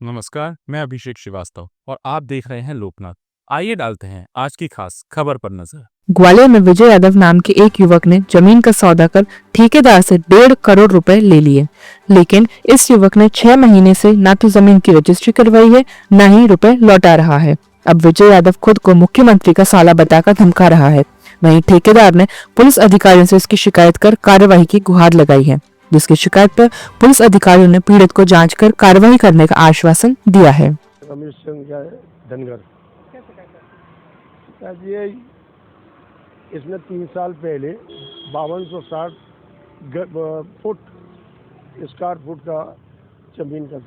नमस्कार, मैं अभिषेक श्रीवास्तव और आप देख रहे हैं लोकनाथ। आइए डालते हैं आज की खास खबर पर नजर। ग्वालियर में विजय यादव नाम के एक युवक ने जमीन का सौदा कर ठेकेदार से 1.5 करोड़ रुपए ले लिए, लेकिन इस युवक ने 6 महीने से न तो जमीन की रजिस्ट्री करवाई है, न ही रुपए लौटा रहा है। अब विजय यादव खुद को मुख्यमंत्री का साला बताकर धमका रहा है। वहीं ठेकेदार ने पुलिस अधिकारियों से इसकी शिकायत कर कार्रवाई की गुहार लगाई है, जिसकी शिकायत पर पुलिस अधिकारियों ने पीड़ित को जांच कर कार्रवाई करने का आश्वासन दिया है। रमेश चंद्र धनगर ये इसने 3 साल पहले 5260 फुट स्क्वायर फुट का जमीन का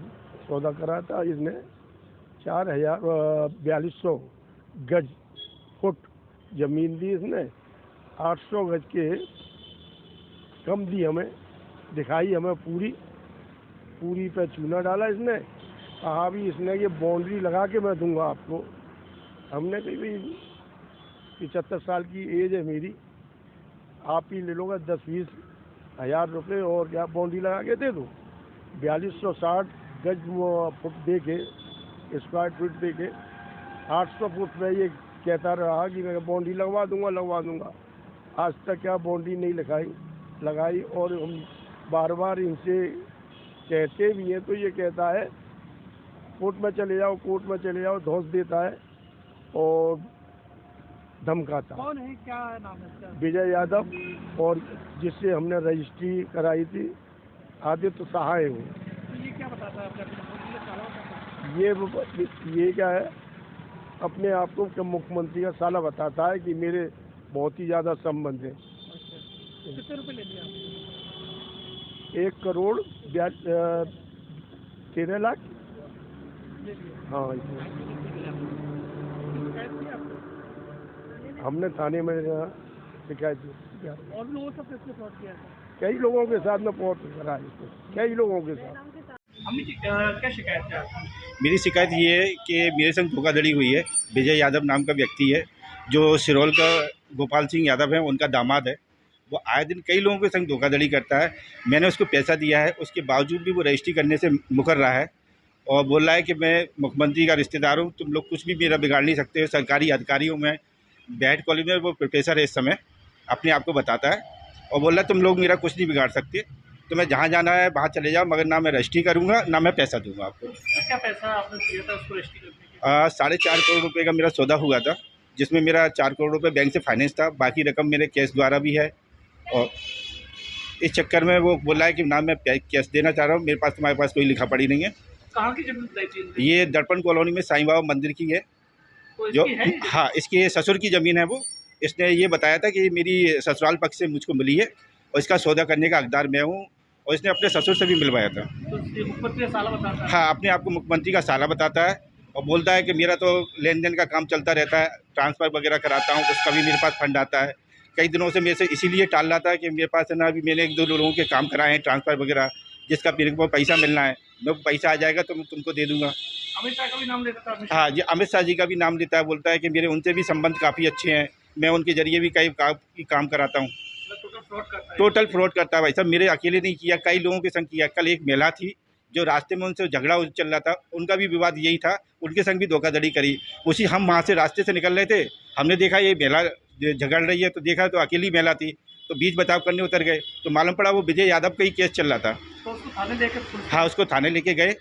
सौदा करा था। इसने 4200 गज फुट जमीन दी। इसने 800 गज के कम दी, हमें दिखाई, हमें पूरी पे चूना डाला। इसने कहा भी इसने ये बाउंड्री लगा के मैं दूंगा आपको। हमने कही भाई 75 साल की एज है मेरी, आप ही ले लोगे 10-20 हज़ार रुपये और क्या बाउंड्री लगा के दे दो। 4260 गज फुट दे के स्क्वायर फुट दे के 800 फुट में ये कहता रहा कि मैं बाउंड्री लगवा दूंगा। आज तक क्या बाउंड्री नहीं लगाई और हम बार बार इनसे कहते भी हैं तो ये कहता है कोर्ट में चले जाओ, धौंस देता है और धमकाता। कौन है, क्या नाम है इसका? विजय यादव, और जिससे हमने रजिस्ट्री कराई थी आदित्य सहाय हो। तो ये क्या बताता है ये क्या है, अपने आप को मुख्यमंत्री का साला बताता है कि मेरे बहुत ही ज़्यादा संबंध है। कितने रुपए ले लिया? 1 करोड़ 13 लाख। हाँ, हमने थाने में शिकायत की। और लोगों से किसने फ्रॉड किया है? कई लोगों के साथ में फ्रॉड करा है, कई लोगों के साथ। क्या शिकायत है आपकी? मेरी शिकायत ये है कि मेरे संग धोखाधड़ी हुई है। विजय यादव नाम का व्यक्ति है जो सिरोल का गोपाल सिंह यादव है, उनका दामाद है। वो आए दिन कई लोगों के संग धोखाधड़ी करता है। मैंने उसको पैसा दिया है, उसके बावजूद भी वो रजिस्ट्री करने से मुकर रहा है और बोल रहा है कि मैं मुख्यमंत्री का रिश्तेदार हूँ, तुम लोग कुछ भी मेरा बिगाड़ नहीं सकते हो। सरकारी अधिकारी हूँ मैं, बैट कॉलेज में वो प्रोफेसर है इस समय, अपने आप को बताता है और बोल रहा है तुम लोग मेरा कुछ नहीं बिगाड़ सकते, तुम्हें जहाँ जाना है वहाँ चले जाओ, मगर ना मैं रजिस्ट्री करूँगा ना मैं पैसा दूंगा आपको। क्या पैसा आपने दिया था उसको रजिस्ट्री करने के? 4.5 करोड़ रुपये का मेरा सौदा हुआ था, जिसमें मेरा 4 करोड़ रुपये बैंक से फाइनेंस था, बाकी रकम मेरे कैश द्वारा भी है। और इस चक्कर में वो बोला है कि ना मैं कैश देना चाह रहा हूँ, मेरे पास तुम्हारे पास कोई लिखा पड़ी नहीं है। कहाँ की जमीन? ये दर्पण कॉलोनी में साईं बाबा मंदिर की है। तो जो है? हाँ, इसकी ससुर की ज़मीन है। वो इसने ये बताया था कि मेरी ससुराल पक्ष से मुझको मिली है और इसका सौदा करने का हकदार मैं हूँ, और इसने अपने ससुर से भी मिलवाया था। तो मुख्यमंत्री का साला बताता है? हाँ, अपने आप को मुख्यमंत्री का साला बताता है और बोलता है कि मेरा तो लेन देन का काम चलता रहता है, ट्रांसफ़र वगैरह कराता हूँ, उसका भी मेरे पास फंड आता है। कई दिनों से मेरे से इसीलिए टाल रहा था कि मेरे पास है ना, अभी मैंने 1-2 लोगों के काम कराए हैं ट्रांसफ़र वगैरह, जिसका मेरे को पैसा मिलना है। मैं पैसा आ जाएगा तो मैं तुमको दे दूँगा। अमित शाह का भी नाम लेता था? हाँ जी, अमित शाह जी का भी नाम लेता है, बोलता है कि मेरे उनसे भी संबंध काफ़ी अच्छे हैं, मैं उनके ज़रिए भी कई काम कराता हूँ। टोटल फ्रॉड करता है भाई साहब, मेरे अकेले नहीं किया, कई लोगों के संग किया। कल एक महिला थी जो रास्ते में उनसे झगड़ा चल रहा था, उनका भी विवाद यही था, उनके संग भी धोखाधड़ी करी। हम वहाँ से रास्ते से निकल रहे थे, हमने देखा ये महिला झगड़ रही है, तो देखा तो अकेली महिला थी, तो बीच बचाव करने उतर गए, तो मालूम पड़ा वो विजय यादव का ही केस चल रहा था। तो उसको थाने लेकर? हाँ, उसको थाने लेके गए,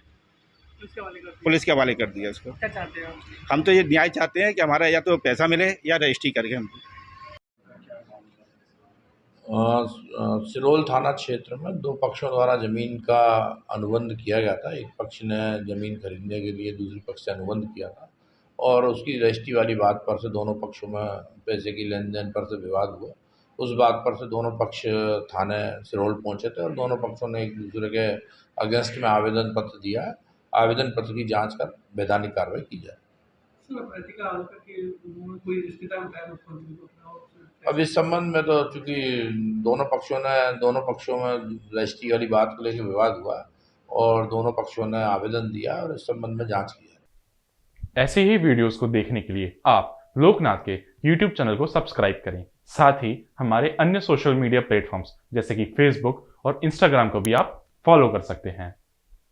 पुलिस के हवाले कर दिया उसको। क्या चाहते हैं आप? हम तो ये न्याय चाहते हैं कि हमारा या तो पैसा मिले या रजिस्ट्री करके हम। सिरोल थाना क्षेत्र में 2 पक्षों द्वारा ज़मीन का अनुबंध किया गया था। एक पक्ष ने ज़मीन खरीदने के लिए दूसरे पक्ष से अनुबंध किया था और उसकी रजिस्ट्री वाली बात पर से दोनों पक्षों में पैसे की लेन देन पर से विवाद हुआ। उस बात पर से दोनों पक्ष थाने सिरोल पहुंचे थे और दोनों पक्षों ने एक दूसरे के अगेंस्ट में आवेदन पत्र दिया है। आवेदन पत्र की जाँच कर वैधानिक कार्रवाई की जाए। कोई रिश्तेदार अब इस संबंध में तो चूँकि दोनों पक्षों में रजिस्ट्री वाली बात को लेकर विवाद हुआ और दोनों पक्षों ने आवेदन दिया और इस संबंध में जांच की है। ऐसे ही वीडियोस को देखने के लिए आप लोकनाथ के YouTube चैनल को सब्सक्राइब करें, साथ ही हमारे अन्य सोशल मीडिया प्लेटफॉर्म्स जैसे कि फेसबुक और इंस्टाग्राम को भी आप फॉलो कर सकते हैं।